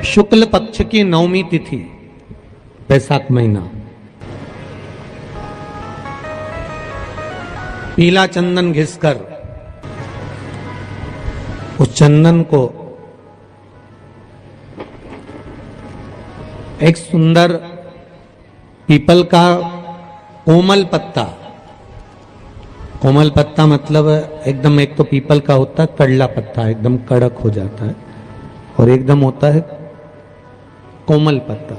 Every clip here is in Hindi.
शुक्ल पक्ष की 9वीं तिथि, बैसाख महीना, पीला चंदन घिसकर उस चंदन को एक सुंदर पीपल का कोमल पत्ता, कोमल पत्ता मतलब एकदम, एक तो पीपल का होता है कड़ला पत्ता, एकदम कड़क हो जाता है, और एकदम होता है कोमल पत्ता।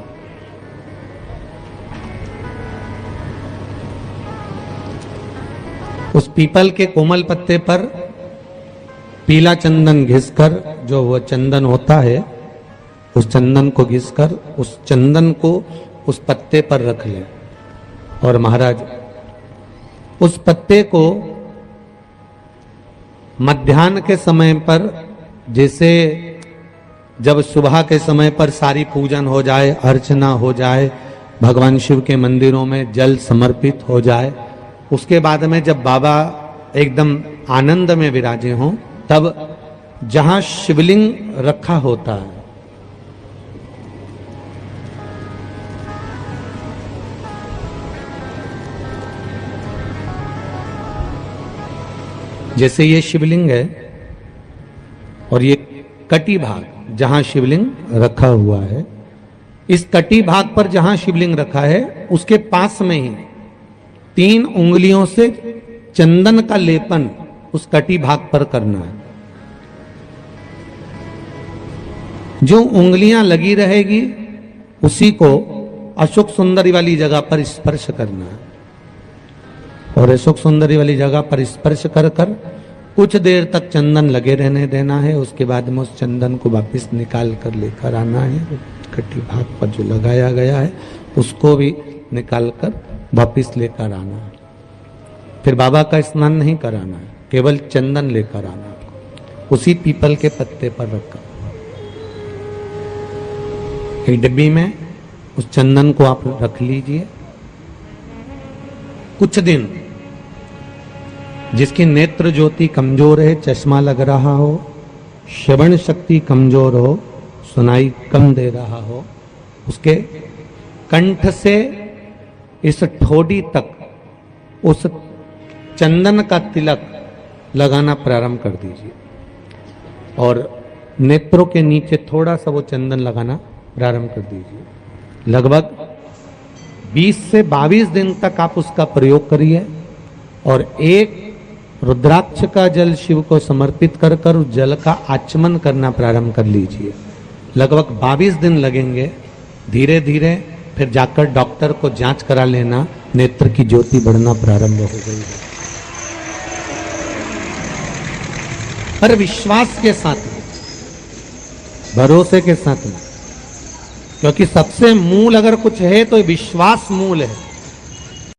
उस पीपल के कोमल पत्ते पर पीला चंदन घिसकर, जो वह चंदन होता है, उस चंदन को घिसकर उस चंदन को उस पत्ते पर रख ले। और महाराज उस पत्ते को मध्याह्न के समय पर, जैसे जब सुबह के समय पर सारी पूजन हो जाए, अर्चना हो जाए, भगवान शिव के मंदिरों में जल समर्पित हो जाए, उसके बाद में जब बाबा एकदम आनंद में विराजे हों, तब जहां शिवलिंग रखा होता है, जैसे ये शिवलिंग है और ये कटी भाग जहां शिवलिंग रखा हुआ है, इस कटी भाग पर जहां शिवलिंग रखा है उसके पास में ही 3 उंगलियों से चंदन का लेपन उस कटी भाग पर करना है। जो उंगलियां लगी रहेगी उसी को अशोक सुंदरी वाली जगह पर स्पर्श करना है, और अशोक सुंदरी वाली जगह पर स्पर्श कर कर कुछ देर तक चंदन लगे रहने देना है। उसके बाद में उस चंदन को वापस निकाल कर लेकर आना है। कटी भाग पर जो लगाया गया है उसको भी निकाल कर वापस लेकर आना है। फिर बाबा का स्नान नहीं कराना है, केवल चंदन लेकर आना है, उसी पीपल के पत्ते पर रखकर। एक डिब्बी में उस चंदन को आप रख लीजिए। कुछ दिन जिसकी नेत्र ज्योति कमजोर है, चश्मा लग रहा हो, श्रवण शक्ति कमजोर हो, सुनाई कम दे रहा हो, उसके कंठ से इस ठोड़ी तक उस चंदन का तिलक लगाना प्रारंभ कर दीजिए, और नेत्रों के नीचे थोड़ा सा वो चंदन लगाना प्रारंभ कर दीजिए। लगभग 20 से 22 दिन तक आप उसका प्रयोग करिए, और एक रुद्राक्ष का जल शिव को समर्पित कर कर उस जल का आचमन करना प्रारंभ कर लीजिए। लगभग 22 दिन लगेंगे। धीरे धीरे फिर जाकर डॉक्टर को जांच करा लेना, नेत्र की ज्योति बढ़ना प्रारंभ हो गई है। पर विश्वास के साथ में, भरोसे के साथ में, क्योंकि सबसे मूल अगर कुछ है तो विश्वास मूल है।